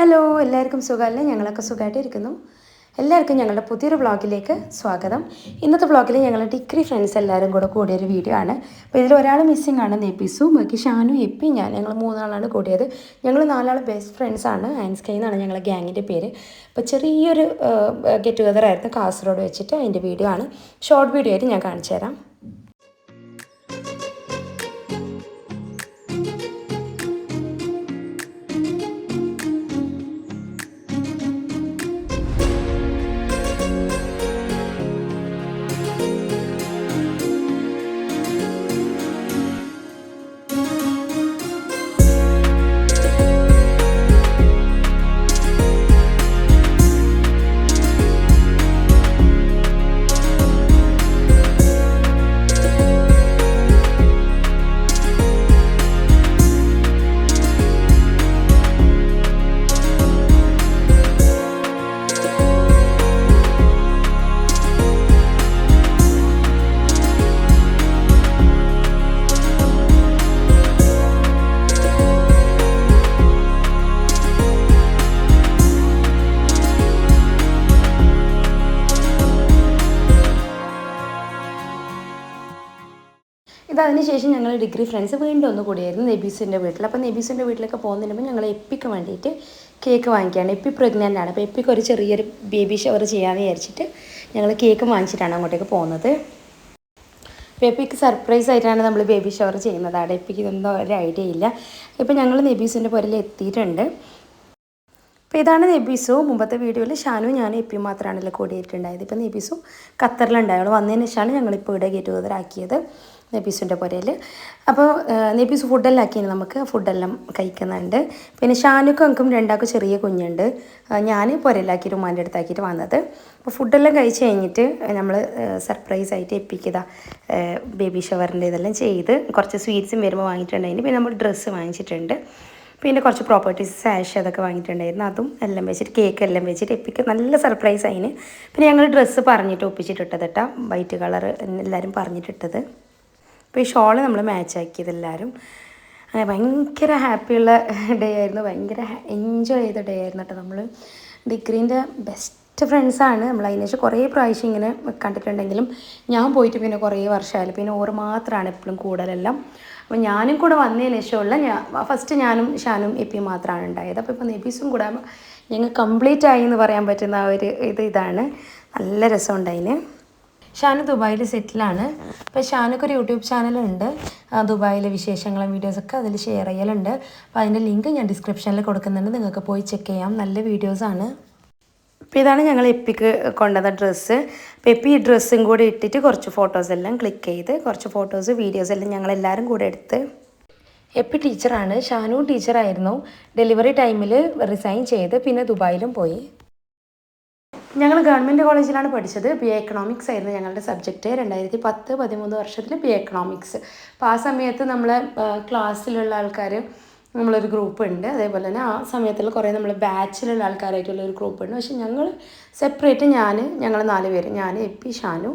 Hello, എല്ലാവർക്കും സുഖമല്ലേ? ഞങ്ങളൊക്കെ സുഖമായിട്ടിരിക്കുന്നു. എല്ലാവർക്കും ഞങ്ങളുടെ പുതിയൊരു വ്ളോഗിലേക്ക് സ്വാഗതം. ഇന്നത്തെ വ്ളോഗിൽ ഞങ്ങൾ ഡിഗ്രി ഫ്രണ്ട്സ് എല്ലാവരും കൂടെ കൂടിയൊരു വീഡിയോ ആണ്. അപ്പോൾ ഇതിൽ ഒരാൾ മിസ്സിംഗ് ആണ്, നെബിസു. ബാക്കി ഷാനു, എപ്പി, ഞങ്ങൾ മൂന്നാളാണ് കൂടിയത്. ഞങ്ങൾ നാലാൾ ബെസ്റ്റ് ഫ്രണ്ട്സാണ്. ആൻസ്കൈ എന്നാണ് ഞങ്ങളുടെ ഗ്യാങ്ങിൻ്റെ പേര്. അപ്പോൾ ചെറിയൊരു ഗെറ്റ് ടുഗദർ ആയിരുന്നു കാസർഗോഡ് വെച്ചിട്ട്. അതിൻ്റെ വീഡിയോ ആണ്, ഷോർട്ട് വീഡിയോ ആയിട്ട് ഞാൻ കാണിച്ചു തരാം. ഇതതിന് ശേഷം ഞങ്ങൾ ഡിഗ്രി ഫ്രണ്ട്സ് വീണ്ടും ഒന്ന് കൂടിയായിരുന്നു നെബീസിൻ്റെ വീട്ടിൽ. അപ്പോൾ നെബീസിൻ്റെ വീട്ടിലൊക്കെ പോകുന്നതിന് ഞങ്ങൾ എപ്പിക്ക് വേണ്ടിയിട്ട് കേക്ക് വാങ്ങിക്കുകയാണ്. എപ്പി പ്രഗ്നൻ്റ് ആണ്. അപ്പോൾ എപ്പിക്ക് ഒരു ചെറിയൊരു ബേബി ഷവർ ചെയ്യാമെന്ന് വിചാരിച്ചിട്ട് ഞങ്ങൾ കേക്ക് വാങ്ങിച്ചിട്ടാണ് അങ്ങോട്ടേക്ക് പോകുന്നത്. അപ്പോൾ എപ്പിക്ക് സർപ്രൈസ് ആയിട്ടാണ് നമ്മൾ ബേബി ഷവർ ചെയ്യുന്നത്. അവിടെ എപ്പിക്ക് ഇതൊന്നും ഒരു ഐഡിയ ഇല്ല. ഇപ്പോൾ ഞങ്ങൾ നെബീസിൻ്റെ പുരയിൽ എത്തിയിട്ടുണ്ട്. അപ്പോൾ ഇതാണ് നെബീസു. മുമ്പത്തെ വീഡിയോയിൽ ഷാനു ഞാനും എപ്പിയും മാത്രമാണല്ലോ കൂടിയിട്ടുണ്ടായത്. ഇപ്പോൾ നെബീസു ഖത്തറിലുണ്ടായുള്ളൂ. വന്നതിന് ശേഷമാണ് ഞങ്ങളിപ്പോൾ ഇവിടെ ഗെറ്റ് ടുഗദർ ആക്കിയത് നെബീസിൻ്റെ പുരയിൽ. അപ്പോൾ നെബീസ് ഫുഡെല്ലാം ആക്കിയാണ്, നമുക്ക് ഫുഡെല്ലാം കഴിക്കുന്നുണ്ട്. പിന്നെ ഷാനുക്കും എനിക്കും രണ്ടാൾക്കും ചെറിയ കുഞ്ഞുണ്ട്. ഞാൻ പുരയിലാക്കിയിട്ട് ഉമ്മാൻ്റെ അടുത്താക്കിയിട്ട് വന്നത്. അപ്പോൾ ഫുഡെല്ലാം കഴിച്ച് കഴിഞ്ഞിട്ട് നമ്മൾ സർപ്രൈസ് ആയിട്ട് എപ്പിക്കതാ ബേബി ഷവറിൻ്റെ ഇതെല്ലാം ചെയ്ത് കുറച്ച് സ്വീറ്റ്സും വരുമ്പോൾ വാങ്ങിയിട്ടുണ്ടായിരുന്നു. പിന്നെ നമ്മൾ ഡ്രസ്സ് വാങ്ങിച്ചിട്ടുണ്ട്. പിന്നെ കുറച്ച് പ്രോപ്പർട്ടീസ് സാഷ് അതൊക്കെ വാങ്ങിയിട്ടുണ്ടായിരുന്നു. അതും എല്ലാം വെച്ചിട്ട് കേക്ക് എല്ലാം വെച്ചിട്ട് എപ്പിക്ക് നല്ല സർപ്രൈസ് ആയിന്. പിന്നെ ഞങ്ങൾ ഡ്രസ്സ് പറഞ്ഞിട്ട് ഒപ്പിച്ചിട്ടിട്ടത് കേട്ടോ, വൈറ്റ് കളർ എല്ലാവരും പറഞ്ഞിട്ടിട്ടത്. അപ്പോൾ ഈ ഷോള് നമ്മൾ മാച്ച് ആക്കിയത് എല്ലാവരും. അങ്ങനെ ഭയങ്കര ഹാപ്പിയുള്ള ഡേ ആയിരുന്നു, ഭയങ്കര എൻജോയ് ചെയ്ത ഡേ ആയിരുന്നു കേട്ടോ. നമ്മൾ ഡിഗ്രീൻ്റെ ബെസ്റ്റ് ഫ്രണ്ട്സാണ്. നമ്മൾ അതിനുശേഷം കുറേ പ്രാവശ്യം ഇങ്ങനെ കണ്ടിട്ടുണ്ടെങ്കിലും ഞാൻ പോയിട്ട് പിന്നെ കുറേ വർഷമായാലും പിന്നെ ഓറ് മാത്രമാണ് എപ്പോഴും കൂടുതലെല്ലാം. അപ്പോൾ ഞാനും കൂടെ വന്നതിന് ശേഷമുള്ള ഫസ്റ്റ് ഞാനും ഷാനും എപ്പിയും മാത്രമാണ് ഉണ്ടായത്. അപ്പോൾ ഇപ്പോൾ നെബീസും കൂടെ ഞങ്ങൾ കംപ്ലീറ്റ് ആയി എന്ന് പറയാൻ പറ്റുന്ന ഒരു ഇതാണ്. നല്ല രസമുണ്ടതിന്. ഷാനു ദുബായിൽ സെറ്റിലാണ്. അപ്പോൾ ഷാനൊക്കെ ഒരു യൂട്യൂബ് ചാനലുണ്ട്, ദുബായിലെ വിശേഷങ്ങളും വീഡിയോസൊക്കെ അതിൽ ഷെയർ ചെയ്യലുണ്ട്. അപ്പോൾ അതിൻ്റെ ലിങ്ക് ഞാൻ ഡിസ്ക്രിപ്ഷനിൽ കൊടുക്കുന്നുണ്ട്, നിങ്ങൾക്ക് പോയി ചെക്ക് ചെയ്യാം. നല്ല വീഡിയോസാണ്. അപ്പോൾ ഇതാണ് ഞങ്ങൾ എപ്പിക്ക് കൊണ്ടുവന്ന ഡ്രസ്സ്. അപ്പോൾ എപ്പി ഈ ഡ്രസ്സും കൂടി ഇട്ടിട്ട് കുറച്ച് ഫോട്ടോസെല്ലാം ക്ലിക്ക് ചെയ്ത് കുറച്ച് ഫോട്ടോസ് വീഡിയോസെല്ലാം ഞങ്ങളെല്ലാവരും കൂടെ എടുത്ത്. എപ്പി ടീച്ചറാണ്, ഷാനു ടീച്ചറായിരുന്നു. ഡെലിവറി ടൈമിൽ റിസൈൻ ചെയ്ത് പിന്നെ ദുബായിലും പോയി. ഞങ്ങൾ ഗവൺമെൻറ് കോളേജിലാണ് പഠിച്ചത്. ബി എ എക്കണോമിക്സ് ആയിരുന്നു ഞങ്ങളുടെ സബ്ജക്റ്റ്. 2010-13 വർഷത്തിൽ ബി എ എക്കണോമിക്സ്. അപ്പോൾ ആ സമയത്ത് നമ്മളെ ക്ലാസ്സിലുള്ള ആൾക്കാർ നമ്മളൊരു ഗ്രൂപ്പ് ഉണ്ട്. അതേപോലെ തന്നെ ആ സമയത്തുള്ള കുറേ നമ്മൾ ബാച്ചിലുള്ള ആൾക്കാരായിട്ടുള്ള ഒരു ഗ്രൂപ്പ് ഉണ്ട്. പക്ഷേ ഞങ്ങൾ സെപ്പറേറ്റ് ഞങ്ങൾ 4 പേര്, ഞാൻ, എപ്പി, ഷാനു,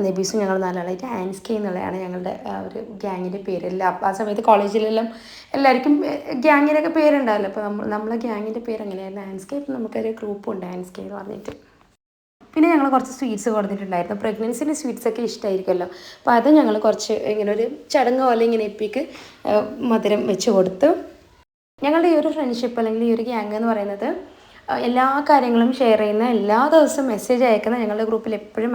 നെബീസും ഞങ്ങൾ 4 ആളായിട്ട് ആൻസ്കൈ എന്നുള്ളതാണ് ഞങ്ങളുടെ ഒരു ഗ്യാങ്ങിൻ്റെ പേരെല്ലാം. ആ സമയത്ത് കോളേജിലെല്ലാം എല്ലാവർക്കും ഗ്യാങ്ങിനൊക്കെ പേരുണ്ടാവില്ല. അപ്പോൾ നമ്മളെ ഗ്യാങ്ങിൻ്റെ പേര് എങ്ങനെയായിരുന്നു ആൻസ്കൈ. അപ്പോൾ നമുക്കൊരു ഗ്രൂപ്പുണ്ട് ആൻസ്കൈ എന്ന് പറഞ്ഞിട്ട്. പിന്നെ ഞങ്ങൾ കുറച്ച് സ്വീറ്റ്സ് കൊടുത്തിട്ടുണ്ടായിരുന്നു. പ്രഗ്നൻസിൻ്റെ സ്വീറ്റ്സൊക്കെ ഇഷ്ടമായിരിക്കുമല്ലോ. അപ്പോൾ അത് ഞങ്ങൾ കുറച്ച് ഇങ്ങനെ ഒരു ചടങ്ങ് പോലെ ഇങ്ങനെ എപ്പിക്ക് മധുരം വെച്ച് കൊടുത്തു. ഞങ്ങളുടെ ഈ ഒരു ഫ്രണ്ട്ഷിപ്പ് അല്ലെങ്കിൽ ഈ ഒരു ഗ്യാങ് എന്ന് പറയുന്നത് എല്ലാ കാര്യങ്ങളും ഷെയർ ചെയ്യുന്ന, എല്ലാ ദിവസവും മെസ്സേജ് അയക്കുന്ന, ഞങ്ങളുടെ ഗ്രൂപ്പിൽ എപ്പോഴും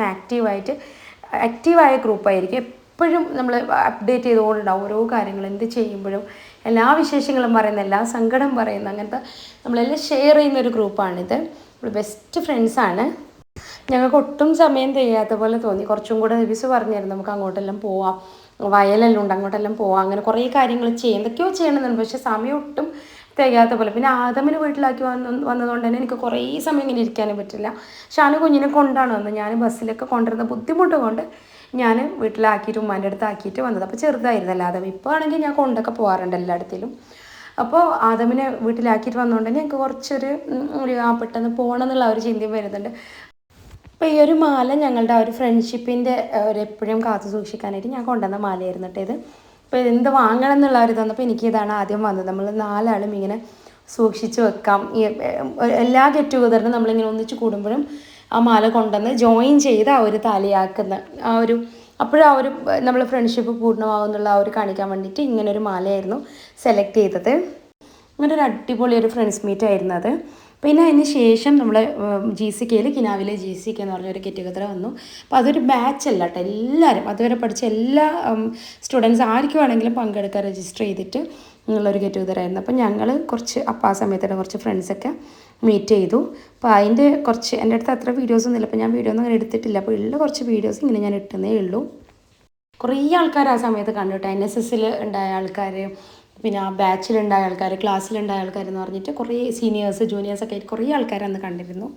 ആക്റ്റീവായ ഗ്രൂപ്പായിരിക്കും. എപ്പോഴും നമ്മൾ അപ്ഡേറ്റ് ചെയ്തുകൊണ്ടുണ്ടാവും ഓരോ കാര്യങ്ങൾ, എന്ത് ചെയ്യുമ്പോഴും എല്ലാ വിശേഷങ്ങളും പറയുന്ന, എല്ലാ സങ്കടം പറയുന്ന, അങ്ങനത്തെ നമ്മളെല്ലാം ഷെയർ ചെയ്യുന്ന ഒരു ഗ്രൂപ്പാണിത്. നമ്മൾ ബെസ്റ്റ് ഫ്രണ്ട്സാണ്. ഞങ്ങൾക്ക് ഒട്ടും സമയം തികയാത്ത പോലെ തോന്നി. കുറച്ചും കൂടെ നെബീസ് പറഞ്ഞായിരുന്നു നമുക്ക് അങ്ങോട്ടെല്ലാം പോവാം, വയലെല്ലാം ഉണ്ട്, അങ്ങോട്ടെല്ലാം പോവാം, അങ്ങനെ കുറേ കാര്യങ്ങൾ എന്തൊക്കെയോ ചെയ്യണമെന്നുണ്ട്. പക്ഷേ സമയം ഒട്ടും തികയാത്ത പോലെ. പിന്നെ ആദമിന് വീട്ടിലാക്കി വന്നതുകൊണ്ട് തന്നെ എനിക്ക് കുറേ സമയം ഇങ്ങനെ ഇരിക്കാനും പറ്റില്ല. ഷാനു കുഞ്ഞിനെ കൊണ്ടാണ് വന്നത്. ഞാൻ ബസ്സിലൊക്കെ കൊണ്ടുവരുന്ന ബുദ്ധിമുട്ട് കൊണ്ട് ഞാൻ വീട്ടിലാക്കിയിട്ട് ഉമ്മാൻ്റെ അടുത്ത് ആക്കിയിട്ട് വന്നത്. അപ്പോൾ ചെറുതായിരുന്നല്ലോ ആദം. ഇപ്പോൾ ആണെങ്കിൽ ഞാൻ കൊണ്ടൊക്കെ പോകാറുണ്ട് എല്ലായിടത്തിലും. അപ്പോൾ ആദമിനെ വീട്ടിലാക്കിയിട്ട് വന്നതുകൊണ്ട് തന്നെ എനിക്ക് കുറച്ചൊരു പെട്ടെന്ന് പോകണം എന്നുള്ള ഒരു ചിന്തയും വരുന്നുണ്ട്. അപ്പോൾ ഈ ഒരു മാല ഞങ്ങളുടെ ആ ഒരു ഫ്രണ്ട്ഷിപ്പിൻ്റെ എപ്പോഴും കാത്തു സൂക്ഷിക്കാനായിട്ട് ഞാൻ കൊണ്ടുവന്ന മാലയായിരുന്നു കേട്ടോ ഇത്. അപ്പോൾ എന്ത് വാങ്ങണം എന്നുള്ള ഒരു തന്നപ്പോൾ എനിക്കിതാണ് ആദ്യം വന്നത്. നമ്മൾ 4 ആളും ഇങ്ങനെ സൂക്ഷിച്ച് വെക്കാം. എല്ലാ ഗെറ്റ് ടുഗദറിനും നമ്മളിങ്ങനെ ഒന്നിച്ച് കൂടുമ്പോഴും ആ മാല കൊണ്ടുവന്ന് ജോയിൻ ചെയ്ത് ആ ഒരു താലിയാക്കുന്ന ആ ഒരു അപ്പോഴും ആ ഒരു നമ്മൾ ഫ്രണ്ട്ഷിപ്പ് പൂർണ്ണമാകുന്നുള്ള ആ ഒരു കാണിക്കാൻ വേണ്ടിയിട്ട് ഇങ്ങനൊരു മാലയായിരുന്നു സെലക്ട് ചെയ്തത്. അങ്ങനെ ഒരു അടിപൊളി ഒരു ഫ്രണ്ട്സ് മീറ്റ് ആയിരുന്നു അത്. പിന്നെ അതിന് ശേഷം നമ്മൾ GCKയിൽ കിനാവിലെ GCK എന്ന് പറഞ്ഞൊരു ഗെറ്റ് ടുഗദർ വന്നു. അപ്പോൾ അതൊരു ബാച്ച് അല്ല കേട്ടോ, എല്ലാവരും അതുവരെ പഠിച്ച എല്ലാ സ്റ്റുഡൻസ് ആർക്ക് വേണമെങ്കിലും പങ്കെടുക്കാൻ രജിസ്റ്റർ ചെയ്തിട്ട് ഉള്ളൊരു ഗെറ്റ് ടുഗദർ ആയിരുന്നു. അപ്പോൾ ഞങ്ങൾ കുറച്ച് അപ്പോൾ ആ സമയത്തുള്ള കുറച്ച് ഫ്രണ്ട്സൊക്കെ മീറ്റ് ചെയ്തു. അപ്പോൾ അതിൻ്റെ കുറച്ച് എൻ്റെ അടുത്ത് അത്ര വീഡിയോസൊന്നും ഇല്ല, അപ്പോൾ ഞാൻ വീഡിയോ ഒന്നും അങ്ങനെ എടുത്തിട്ടില്ല. അപ്പോൾ ഉള്ള കുറച്ച് വീഡിയോസ് ഇങ്ങനെ ഞാൻ ഇട്ടുന്നേ ഉള്ളൂ. കുറേ ആൾക്കാർ ആ സമയത്ത് കണ്ടു കേട്ടോ. NSSൽ ഉണ്ടായ ആൾക്കാർ, പിന്നെ ആ ബാച്ചിലുണ്ടായ ആൾക്കാർ, ക്ലാസ്സിലുണ്ടായ ആൾക്കാരെന്ന് പറഞ്ഞിട്ട് കുറേ സീനിയേഴ്സ് ജൂനിയേഴ്സൊക്കെ ആയിട്ട് കുറേ ആൾക്കാർ അന്ന് കണ്ടിരുന്നു.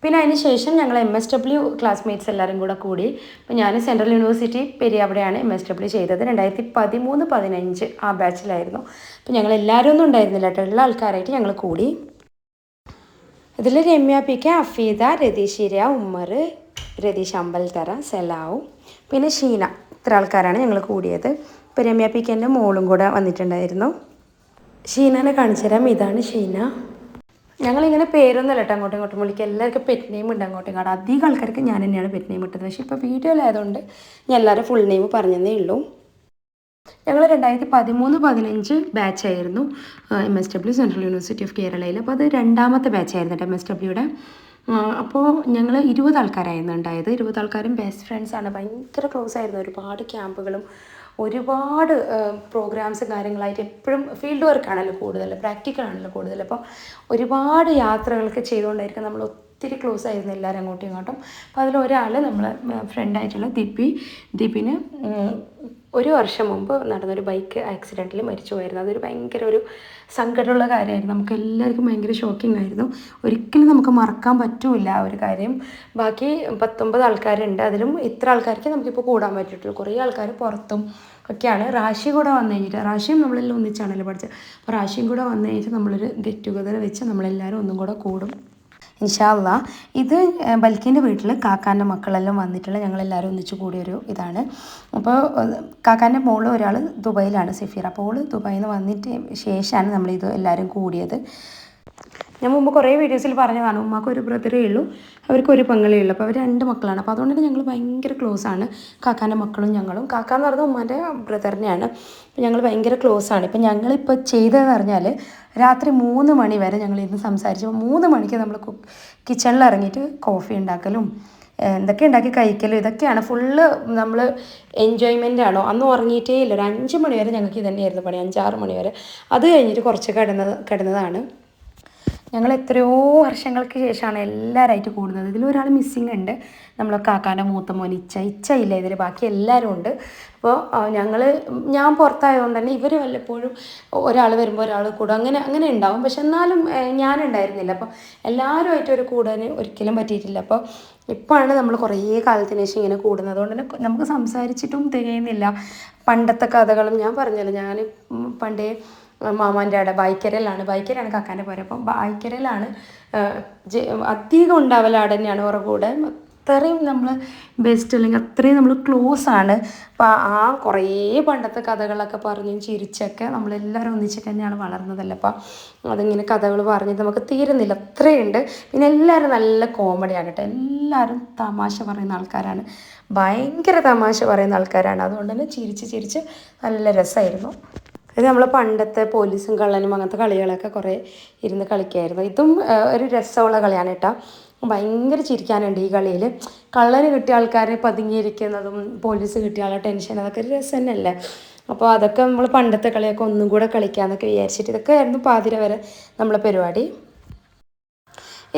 പിന്നെ അതിന് ശേഷം ഞങ്ങൾ MSW ക്ലാസ്മേറ്റ്സ് എല്ലാവരും കൂടി. അപ്പോൾ ഞാൻ സെൻട്രൽ യൂണിവേഴ്സിറ്റി പെരിയാവിടെയാണ് MSW ചെയ്തത്. 2013-15 ആ ബാച്ചിലായിരുന്നു. അപ്പോൾ ഞങ്ങൾ എല്ലാവരും ഒന്നും ഉണ്ടായിരുന്നില്ല കേട്ടോ, ഉള്ള ആൾക്കാരായിട്ട് ഞങ്ങൾ കൂടി. ഇതിൽ രമ്യ PK, അഫീദ, രതീഷിര, ഉമ്മർ, രതീഷ് അമ്പൽത്തറ, സെലാവും, പിന്നെ ഷീന, ഇത്ര ആൾക്കാരാണ് ഞങ്ങൾ കൂടിയത്. ഇപ്പോൾ രമ്യ PKൻ്റെ മോളും കൂടെ വന്നിട്ടുണ്ടായിരുന്നു. ഷീനനെ കാണിച്ചു തരാം. ഇതാണ് ഷീന. ഞങ്ങളിങ്ങനെ പേരൊന്നുമല്ല കേട്ടോ അങ്ങോട്ടും ഇങ്ങോട്ടും വിളിക്കുക, എല്ലാവർക്കും പെറ്റ് നെയിം ഉണ്ട് അങ്ങോട്ടും ഇങ്ങോട്ടും. അധികം ആൾക്കാർക്ക് ഞാൻ തന്നെയാണ് പെറ്റ് നെയിം ഇട്ടത്. പക്ഷേ ഇപ്പോൾ വീഡിയോയിലായതുകൊണ്ട് ഞാൻ എല്ലാവരും ഫുൾ നെയിം പറഞ്ഞതേ ഉള്ളൂ. ഞങ്ങൾ 2013-15 ബാച്ചായിരുന്നു MSW സെൻട്രൽ യൂണിവേഴ്സിറ്റി ഓഫ് കേരളയിൽ. അപ്പോൾ അത് രണ്ടാമത്തെ ബാച്ചായിരുന്നു കേട്ടോ MSWയുടെ. അപ്പോൾ ഞങ്ങൾ 20 ആൾക്കാരായിരുന്നു ഉണ്ടായത്. 20 ആൾക്കാരും ബെസ്റ്റ് ഫ്രണ്ട്സാണ്, ഭയങ്കര ക്ലോസ് ആയിരുന്നു. ഒരുപാട് ക്യാമ്പുകളും ഒരുപാട് പ്രോഗ്രാംസും കാര്യങ്ങളായിട്ട് എപ്പോഴും ഫീൽഡ് വർക്കാണല്ലോ കൂടുതൽ, പ്രാക്ടിക്കലാണല്ലോ കൂടുതൽ. അപ്പോൾ ഒരുപാട് യാത്രകളൊക്കെ ചെയ്തുകൊണ്ടായിരിക്കും നമ്മൾ ഒത്തിരി ക്ലോസ് ആയിരുന്നു എല്ലാവരും അങ്ങോട്ടും ഇങ്ങോട്ടും. അപ്പോൾ അതിലൊരാൾ നമ്മളെ ഫ്രണ്ടായിട്ടുള്ള ദീപിന് 1 വർഷം മുമ്പ് നടന്നൊരു ബൈക്ക് ആക്സിഡൻറ്റിൽ മരിച്ചു പോയിരുന്നു. അതൊരു ഭയങ്കര ഒരു സങ്കടമുള്ള കാര്യമായിരുന്നു. നമുക്ക് എല്ലാവർക്കും ഭയങ്കര ഷോക്കിംഗ് ആയിരുന്നു. ഒരിക്കലും നമുക്ക് മറക്കാൻ പറ്റില്ല ആ ഒരു കാര്യം. ബാക്കി 19 ആൾക്കാരുണ്ട്, അതിലും ഇത്ര ആൾക്കാർക്ക് നമുക്കിപ്പോൾ കൂടാൻ പറ്റിയിട്ടുള്ളൂ. കുറേ ആൾക്കാർ പുറത്തും ഒക്കെയാണ്. റാഷി കൂടെ വന്നു കഴിഞ്ഞിട്ട്, റാഷിയും നമ്മളെല്ലാം ഒന്നിച്ചാണല്ലോ പഠിച്ചത്. അപ്പോൾ റാഷിയും കൂടെ വന്നു കഴിഞ്ഞിട്ട് നമ്മളൊരു ഗെറ്റ് ടുഗദർ വെച്ച് നമ്മളെല്ലാവരും ഒന്നും കൂടെ കൂടും ഇൻഷാ അള്ളാ. ഇത് ബൽക്കിൻ്റെ വീട്ടിൽ കാക്കാൻ്റെ മക്കളെല്ലാം വന്നിട്ടുള്ള ഞങ്ങളെല്ലാവരും ഒന്നിച്ച് കൂടിയൊരു ഇതാണ്. അപ്പോൾ കാക്കാൻ്റെ മോള് ഒരാൾ ദുബായിലാണ്, സഫീർ. അപ്പോൾ ദുബായിൽ നിന്ന് വന്നിട്ട് ശേഷമാണ് നമ്മളിത് എല്ലാവരും കൂടിയത്. ഞാൻ മുമ്പ് കുറേ വീഡിയോസിൽ പറഞ്ഞതാണ്, ഉമ്മാക്ക് ഒരു ബ്രദറേ ഉള്ളൂ, അവർക്ക് ഒരു പെങ്ങളേ ഉള്ളൂ. അപ്പോൾ അവർ 2 മക്കളാണ്. അപ്പോൾ അതുകൊണ്ട് തന്നെ ഞങ്ങൾ ഭയങ്കര ക്ലോസ് ആണ്, കാക്കാൻ്റെ മക്കളും ഞങ്ങളും. കാക്കാന്ന് പറഞ്ഞാൽ ഉമ്മാൻ്റെ ബ്രദറിനെയാണ്. അപ്പോൾ ഞങ്ങൾ ഭയങ്കര ക്ലോസ് ആണ്. ഇപ്പം ഞങ്ങളിപ്പോൾ ചെയ്തതെന്ന് പറഞ്ഞാൽ രാത്രി 3 മണി വരെ ഞങ്ങളിരുന്ന് സംസാരിച്ചു. 3 മണിക്ക് നമ്മൾ കിച്ചണിൽ ഇറങ്ങിയിട്ട് കോഫി ഉണ്ടാക്കലും എന്തൊക്കെ ഉണ്ടാക്കി കഴിക്കലും ഇതൊക്കെയാണ് ഫുള്ള് നമ്മൾ എൻജോയ്മെൻ്റ് ആണോ. അന്ന് ഉറങ്ങിയിട്ടേ ഇല്ല. ഒരു 5 മണി വരെ ഞങ്ങൾക്ക് ഇത് തന്നെയായിരുന്നു പണി, 5-6 മണി വരെ. അത് കഴിഞ്ഞിട്ട് കുറച്ച് കിടന്നതാണ്. ഞങ്ങൾ എത്രയോ വർഷങ്ങൾക്ക് ശേഷമാണ് എല്ലാവരായിട്ട് കൂടുന്നത്. ഇതിലൊരാൾ മിസ്സിങ് ഉണ്ട്, നമ്മളെ കാക്കാൻ്റെ മൂത്ത മോൻ ഇച്ച ഇല്ല ഇതിൽ, ബാക്കി എല്ലാവരും ഉണ്ട്. അപ്പോൾ ഞാൻ പുറത്തായതുകൊണ്ട് തന്നെ ഇവർ വല്ലപ്പോഴും ഒരാൾ വരുമ്പോൾ ഒരാൾ കൂടും, അങ്ങനെ ഉണ്ടാവും. പക്ഷെ എന്നാലും ഞാനുണ്ടായിരുന്നില്ല. അപ്പോൾ എല്ലാവരുമായിട്ട് ഒരു കൂടാൻ ഒരിക്കലും പറ്റിയിട്ടില്ല. അപ്പോൾ ഇപ്പോഴാണ് നമ്മൾ കുറേ കാലത്തിന് ശേഷം ഇങ്ങനെ കൂടുന്നത്. അതുകൊണ്ട് തന്നെ നമുക്ക് സംസാരിച്ചിട്ടും തികയുന്നില്ല. പണ്ടത്തെ കഥകളും ഞാൻ പറഞ്ഞല്ലോ, ഞാൻ പണ്ടേ മാമാൻ്റെ അവിടെ ബൈക്കരയിലാണ് കാക്കാൻ്റെ പോരെ. അപ്പം ബൈക്കരയിലാണ് അധികം ഉണ്ടാവല അവിടെ തന്നെയാണ് ഓരോ കൂടെ. അത്രയും നമ്മൾ ബെസ്റ്റ്, അല്ലെങ്കിൽ അത്രയും നമ്മൾ ക്ലോസ് ആണ്. അപ്പോൾ ആ കുറേ പണ്ടത്തെ കഥകളൊക്കെ പറഞ്ഞും ചിരിച്ചൊക്കെ നമ്മളെല്ലാവരും ഒന്നിച്ചിട്ട് തന്നെയാണ് വളർന്നതല്ല. അപ്പം അതിങ്ങനെ കഥകൾ പറഞ്ഞിട്ട് നമുക്ക് തീരുന്നില്ല, അത്രയുണ്ട്. പിന്നെ എല്ലാവരും നല്ല കോമഡിയാണ് കേട്ടോ, എല്ലാവരും തമാശ പറയുന്ന ആൾക്കാരാണ്, ഭയങ്കര തമാശ പറയുന്ന ആൾക്കാരാണ്. അതുകൊണ്ട് തന്നെ ചിരിച്ച് നല്ല രസമായിരുന്നു. ഇത് നമ്മൾ പണ്ടത്തെ പോലീസും കള്ളനും അങ്ങനത്തെ കളികളൊക്കെ കുറേ ഇരുന്ന് കളിക്കുമായിരുന്നു. ഇതും ഒരു രസമുള്ള കളിയാണ് കേട്ടോ, ഭയങ്കര ചിരിക്കാനുണ്ട് ഈ കളിയിൽ. കള്ളന് കിട്ടിയ ആൾക്കാരെ പതുങ്ങിയിരിക്കുന്നതും പോലീസ് കിട്ടിയ ആളെ ടെൻഷൻ, അതൊക്കെ ഒരു രസം തന്നെയല്ലേ. അപ്പോൾ അതൊക്കെ നമ്മൾ പണ്ടത്തെ കളിയൊക്കെ ഒന്നും കൂടെ കളിക്കാമെന്നൊക്കെ വിചാരിച്ചിട്ട് ഇതൊക്കെ ആയിരുന്നു പാതിര വരെ നമ്മളെ പരിപാടി.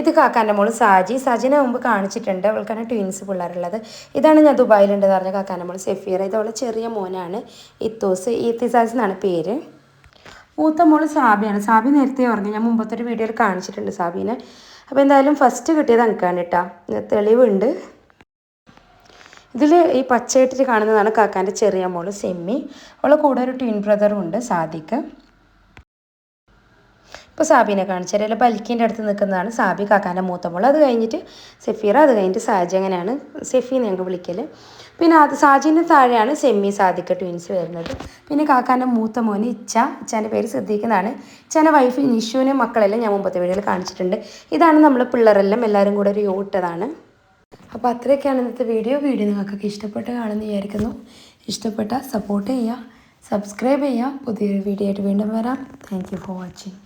ഇത് കാക്കാൻ്റെ മോള് സാജിനെ മുമ്പ് കാണിച്ചിട്ടുണ്ട്, അവൾക്കാണ് ട്വിൻസ് പിള്ളേരുള്ളത്. ഇതാണ് ഞാൻ ദുബായിലുണ്ടെന്ന് പറഞ്ഞ കാക്കാൻ്റെ മോള് സെഫീറ. ഇത് അവളെ ചെറിയ മോനാണ് ഈത്തിസാസ് എന്നാണ് പേര്. മൂത്ത മോള് സാബിയാണ്. സാബി നേരത്തെ പറഞ്ഞു, ഞാൻ മുമ്പത്തെ ഒരു വീഡിയോയിൽ കാണിച്ചിട്ടുണ്ട് സാബീനെ. അപ്പോൾ എന്തായാലും ഫസ്റ്റ് കിട്ടിയത് എനിക്കാണ് കേട്ടോ, തെളിവുണ്ട്. ഇതിൽ ഈ പച്ചയിട്ടിട്ട് കാണുന്നതാണ് കാക്കാൻ്റെ ചെറിയ മോള് സെമ്മി. അവളെ കൂടെ ഒരു ട്വിൻ ബ്രദറും ഉണ്ട്, സാദിഖ്. ഇപ്പോൾ സാബിനെ കാണിച്ചാൽ അല്ല ബൽക്കിൻ്റെ അടുത്ത് നിൽക്കുന്നതാണ് സാബി, കാക്കാൻ്റെ മൂത്ത മോൾ. അത് കഴിഞ്ഞിട്ട് സെഫീറ, അത് കഴിഞ്ഞിട്ട് സാജി. അങ്ങനെയാണ് സെഫീന്ന് ഞങ്ങൾക്ക് വിളിക്കൽ. പിന്നെ അത് സാജിൻ്റെ താഴെയാണ് സെമ്മി സാദിക്ക ട്വിൻസ് വരുന്നത്. പിന്നെ കാക്കാൻ്റെ മൂത്ത മോന് ഇച്ചാൻ്റെ പേര് ശ്രദ്ധിക്കുന്നതാണ്. ഇച്ചാൻ്റെ വൈഫ് നിഷുവിനെ മക്കളെല്ലാം ഞാൻ മുമ്പത്തെ വീഡിയോയിൽ കാണിച്ചിട്ടുണ്ട്. ഇതാണ് നമ്മൾ പിള്ളേരെല്ലാം എല്ലാവരും കൂടെ ഒരു യോട്ടതാണ്. അപ്പോൾ അത്രയൊക്കെയാണ് ഇന്നത്തെ വീഡിയോ നിങ്ങൾക്കൊക്കെ ഇഷ്ടപ്പെട്ട് കാണുമെന്ന് വിചാരിക്കുന്നു. ഇഷ്ടപ്പെട്ട സപ്പോർട്ട് ചെയ്യുക, സബ്സ്ക്രൈബ് ചെയ്യുക. പുതിയൊരു വീഡിയോ ആയിട്ട് വീണ്ടും വരാം. Thank you for watching.